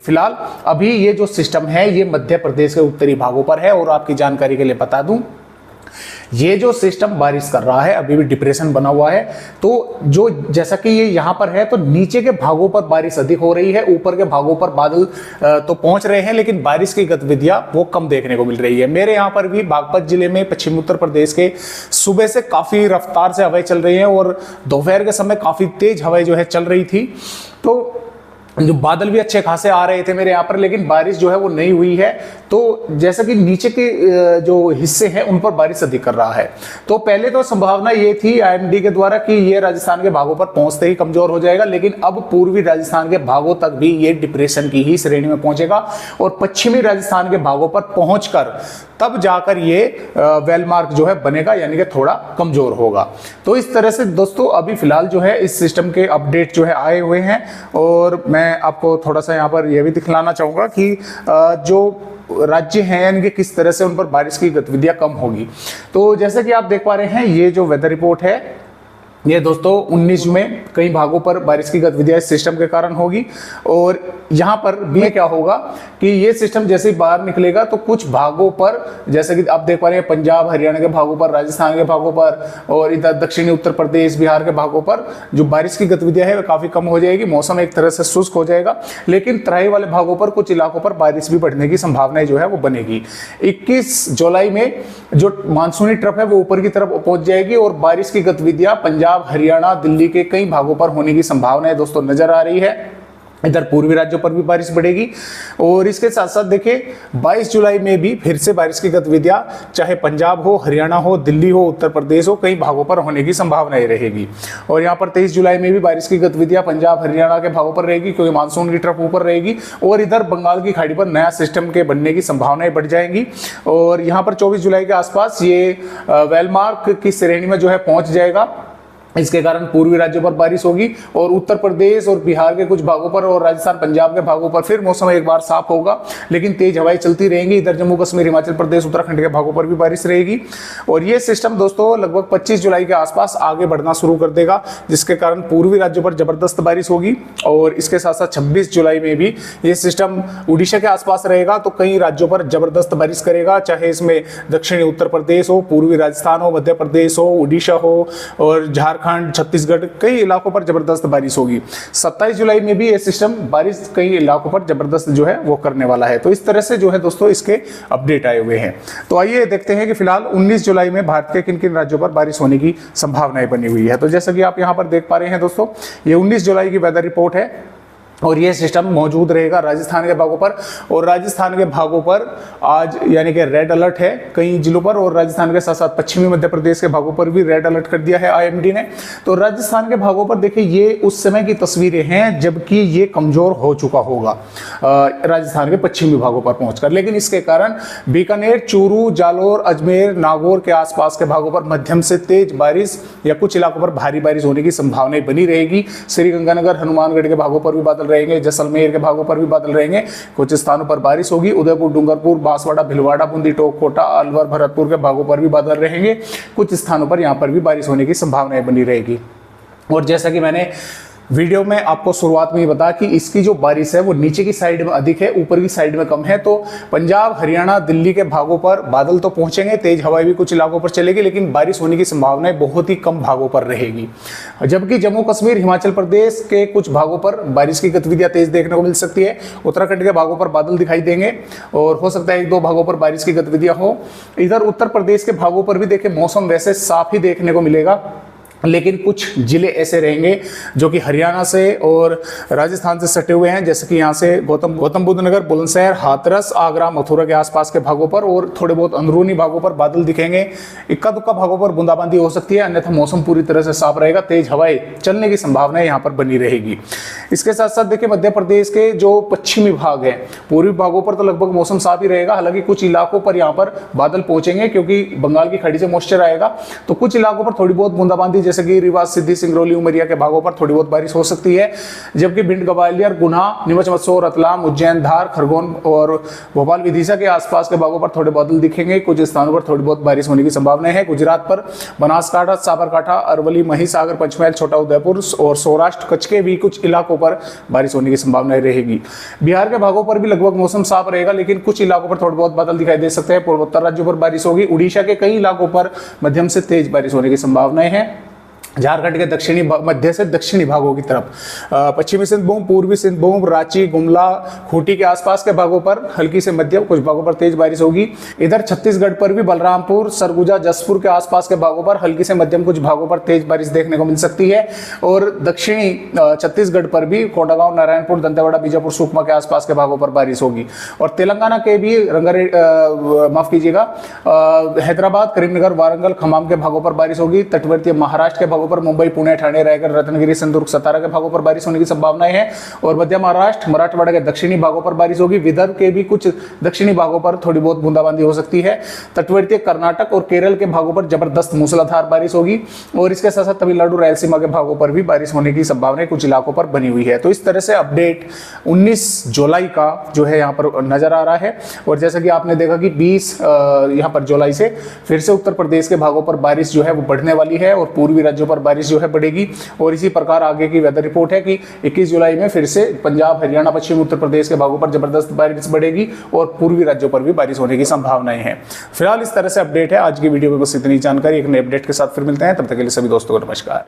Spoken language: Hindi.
फिलहाल अभी ये जो सिस्टम है ये मध्य प्रदेश के उत्तरी भागों पर है, और आपकी जानकारी के लिए बता दूं ये जो सिस्टम बारिश कर रहा है अभी भी डिप्रेशन बना हुआ है। तो जो जैसा कि ये यहाँ पर है तो नीचे के भागों पर बारिश अधिक हो रही है, ऊपर के भागों पर बादल तो पहुंच रहे हैं, लेकिन बारिश की गतिविधियां वो कम देखने को मिल रही है। मेरे यहाँ पर भी बागपत जिले में पश्चिमी उत्तर प्रदेश के सुबह से काफी रफ्तार से हवाएं चल रही हैं, और दोपहर के समय काफी तेज हवाएं जो है चल रही थी। तो जो बादल भी अच्छे खासे आ रहे थे मेरे यहाँ पर, लेकिन बारिश जो है वो नहीं हुई है। तो जैसा कि नीचे के जो हिस्से हैं उन पर बारिश अधिक कर रहा है। तो पहले तो संभावना ये थी आईएमडी के द्वारा कि ये राजस्थान के भागों पर पहुंचते ही कमजोर हो जाएगा, लेकिन अब पूर्वी राजस्थान के भागों तक भी ये डिप्रेशन की ही श्रेणी में पहुंचेगा, और पश्चिमी राजस्थान के भागों पर पहुंचकर तब जाकर ये वेलमार्क जो है बनेगा, यानी कि थोड़ा कमजोर होगा। तो इस तरह से दोस्तों अभी फिलहाल जो है इस सिस्टम के अपडेट जो है आए हुए हैं, और मैं आपको थोड़ा सा यहाँ पर यह भी दिखलाना चाहूंगा कि जो राज्य हैं यानी कि किस तरह से उन पर बारिश की गतिविधियां कम होगी। तो जैसे कि आप देख पा रहे हैं ये जो वेदर रिपोर्ट है ये दोस्तों 19 में कई भागों पर बारिश की गतिविधियां इस सिस्टम के कारण होगी, और यहाँ पर भी क्या होगा कि ये सिस्टम जैसे ही बाहर निकलेगा तो कुछ भागों पर, जैसे कि आप देख पा रहे हैं पंजाब हरियाणा के भागों पर, राजस्थान के भागों पर, और इधर दक्षिणी उत्तर प्रदेश बिहार के भागों पर जो बारिश की गतिविधियां है वो काफी कम हो जाएगी। मौसम एक तरह से शुष्क हो जाएगा, लेकिन तराई वाले भागों पर कुछ इलाकों पर बारिश भी बढ़ने की संभावना जो है वो बनेगी। 21 जुलाई में जो मानसूनी ट्रफ है वो ऊपर की तरफ पहुंच जाएगी, और बारिश की गतिविधियां पंजाब हरियाणा दिल्ली के कई भागों पर होने की संभावना दोस्तों नजर आ रही है। इधर पूर्वी राज्यों पर भी बारिश बढ़ेगी, और इसके साथ साथ देखिए 22 जुलाई में भी फिर से बारिश की गतिविधियां चाहे पंजाब हो, हरियाणा हो, दिल्ली हो, उत्तर प्रदेश हो, कई भागों पर होने की संभावनाएं रहेगी। और यहाँ पर 23 जुलाई में भी बारिश की गतिविधियां पंजाब हरियाणा के भागों पर रहेगी, क्योंकि मानसून की ट्रफ ऊपर रहेगी, और इधर बंगाल की खाड़ी पर नया सिस्टम के बनने की संभावनाएं बढ़ जाएंगी। और यहाँ पर 24 जुलाई के आसपास ये वेलमार्क की श्रेणी में जो है पहुंच जाएगा। इसके कारण पूर्वी राज्यों पर बारिश होगी, और उत्तर प्रदेश और बिहार के कुछ भागों पर और राजस्थान पंजाब के भागों पर फिर मौसम एक बार साफ होगा, लेकिन तेज हवाएं चलती रहेंगी। इधर जम्मू कश्मीर, हिमाचल प्रदेश, उत्तराखंड के भागों पर भी बारिश रहेगी। और ये सिस्टम दोस्तों लगभग 25 जुलाई के आसपास आगे बढ़ना शुरू कर देगा, जिसके कारण पूर्वी राज्यों पर जबरदस्त बारिश होगी। और इसके साथ साथ 26 जुलाई में भी ये सिस्टम उड़ीसा के आसपास रहेगा, तो कई राज्यों पर जबरदस्त बारिश करेगा, चाहे इसमें दक्षिणी उत्तर प्रदेश हो, पूर्वी राजस्थान हो, मध्य प्रदेश हो, उड़ीसा हो, और झारखंड, छत्तीसगढ़, कई इलाकों पर जबरदस्त बारिश होगी। 27 जुलाई में भी ये सिस्टम बारिश कई इलाकों पर जबरदस्त जो है वो करने वाला है। तो इस तरह से जो है दोस्तों इसके अपडेट आए हुए हैं। तो आइए देखते हैं कि फिलहाल 19 जुलाई में भारत के किन किन राज्यों पर बारिश होने की संभावनाएं बनी हुई है। तो जैसा कि आप यहां पर देख पा रहे हैं दोस्तों, ये 19 जुलाई की वेदर रिपोर्ट है, और यह सिस्टम मौजूद रहेगा राजस्थान के भागों पर। और राजस्थान के भागों पर आज यानी कि रेड अलर्ट है कई जिलों पर, और राजस्थान के साथ साथ पश्चिमी मध्य प्रदेश के भागों पर भी रेड अलर्ट कर दिया है आईएमडी ने। तो राजस्थान के भागों पर देखिए ये उस समय की तस्वीरें हैं जबकि ये कमजोर हो चुका होगा राजस्थान के पश्चिमी भागों पर पहुंचकर, लेकिन इसके कारण बीकानेर, चूरू, जालोर, अजमेर, नागौर के आसपास के भागों पर मध्यम से तेज बारिश या कुछ इलाकों पर भारी बारिश होने की संभावना बनी रहेगी। श्रीगंगानगर, हनुमानगढ़ के भागों पर भी बादल रहेंगे, जैसलमेर के भागों पर भी बादल रहेंगे, कुछ स्थानों पर बारिश होगी। उदयपुर, डूंगरपुर, बांसवाड़ा, भिलवाड़ा, बूंदी, टोंक, कोटा, अलवर, भरतपुर के भागों पर भी बादल रहेंगे, कुछ स्थानों पर यहां पर भी बारिश होने की संभावनाएं बनी रहेगी। और जैसा कि मैंने वीडियो में आपको शुरुआत में ही बताया कि इसकी जो बारिश है वो नीचे की साइड में अधिक है, ऊपर की साइड में कम है। तो पंजाब, हरियाणा, दिल्ली के भागों पर बादल तो पहुंचेंगे, तेज हवाएं भी कुछ इलाकों पर चलेगी, लेकिन बारिश होने की संभावनाएं बहुत ही कम भागों पर रहेगी। जबकि जम्मू कश्मीर, हिमाचल प्रदेश के कुछ भागों पर बारिश की गतिविधियां तेज देखने को मिल सकती है। उत्तराखंड के भागों पर बादल दिखाई देंगे, और हो सकता है 1-2 भागों पर बारिश की गतिविधियां हो। इधर उत्तर प्रदेश के भागों पर भी देखिए मौसम वैसे साफ ही देखने को मिलेगा, लेकिन कुछ जिले ऐसे रहेंगे जो कि हरियाणा से और राजस्थान से सटे हुए हैं, जैसे कि यहाँ से गौतम बुद्ध नगर, बुलंदशहर, हाथरस, आगरा, मथुरा के आसपास के भागों पर और थोड़े बहुत अंदरूनी भागों पर बादल दिखेंगे। इक्का दुक्का भागों पर बूंदाबांदी हो सकती है, अन्यथा मौसम पूरी तरह से साफ रहेगा, तेज हवाएं चलने की संभावना यहाँ पर बनी रहेगी। इसके साथ साथ देखिए मध्य प्रदेश के जो पश्चिमी भाग है, पूर्वी भागों पर तो लगभग मौसम साफ ही रहेगा, हालांकि कुछ इलाकों पर यहाँ पर बादल पहुंचेंगे क्योंकि बंगाल की खाड़ी से मॉइस्चर आएगा, तो कुछ इलाकों पर थोड़ी बहुत बूंदाबांदी जैसे कि रीवा, सिद्धि, सिंगरौली, उमरिया के भागों पर थोड़ी बहुत बारिश हो सकती है। जबकि भिंड, ग्वालियर, गुना, नीमच, मंदसौर, रतलाम, उज्जैन, धार, खरगोन और भोपाल, विदिशा के आसपास के भागों पर थोड़े बादल दिखेंगे। कुछ स्थानों पर थोड़ी बहुत बारिश होने की संभावना है। गुजरात पर बनासकांठा, साबरकांठा, अरवली, महिसागर, पंचमहल, छोटा उदयपुर और सौराष्ट्र, कच्छ के भी कुछ इलाकों पर बारिश होने की संभावना रहेगी। बिहार के भागों पर भी लगभग मौसम साफ रहेगा, लेकिन कुछ इलाकों पर थोड़े बहुत बादल दिखाई दे सकते हैं। पूर्वोत्तर राज्यों पर बारिश होगी। उड़ीसा के कई इलाकों पर मध्यम से तेज बारिश होने की संभावनाएं हैं। झारखंड के दक्षिणी मध्य से दक्षिणी भागों की तरफ, पश्चिमी सिंहभूम, पूर्वी सिंहभूम, रांची, गुमला, खूंटी के आसपास के भागों पर हल्की से मध्यम, कुछ भागों पर तेज बारिश होगी। इधर छत्तीसगढ़ पर भी बलरामपुर, सरगुजा, जसपुर के आसपास के भागों पर हल्की से मध्यम, कुछ भागों पर तेज बारिश देखने को मिल सकती है। और दक्षिणी छत्तीसगढ़ पर भी कोंडागांव, नारायणपुर, दंतेवाड़ा, बीजापुर, सुकमा के आसपास के भागों पर बारिश होगी। और तेलंगाना के भी माफ कीजिएगा, हैदराबाद, करीमनगर, वारंगल, खम्माम के भागों पर बारिश होगी। तटवर्ती महाराष्ट्र के भागों पर मुंबई, पुणे, ठाणे, रायगढ़, रत्नागिरी, सिंधुदुर्ग, सतारा के भागों पर बारिश होने की संभावनाएं हैं। और मध्य महाराष्ट्र, मराठवाड़ा के दक्षिणी भागों पर बारिश होगी। विदर्भ के भी कुछ दक्षिणी भागों पर थोड़ी बहुत बूंदाबांदी हो सकती है। तटवर्ती कर्नाटक और केरल के भागों पर जबरदस्त मूसलाधार बारिश होगी। और इसके साथ साथ तमिलनाडु, रायलसीमा के भागों पर भी बारिश होने की संभावना कुछ इलाकों पर बनी हुई है। तो इस तरह से अपडेट 19 जुलाई का जो है यहाँ पर नजर आ रहा है। और जैसा कि आपने देखा कि 20 यहाँ पर जुलाई से फिर से उत्तर प्रदेश के भागों पर बारिश जो है वो बढ़ने वाली है और पूर्वी राज्यों पर बारिश जो है बढ़ेगी। और इसी प्रकार आगे की वेदर रिपोर्ट है कि 21 जुलाई में फिर से पंजाब, हरियाणा, पश्चिमी उत्तर प्रदेश के भागों पर जबरदस्त बारिश बढ़ेगी और पूर्वी राज्यों पर भी बारिश होने की संभावनाएं हैं। फिलहाल इस तरह से अपडेट है। आज की वीडियो में बस इतनी जानकारी। एक नए अपडेट के साथ फिर मिलते हैं, तब तक के लिए सभी दोस्तों को नमस्कार।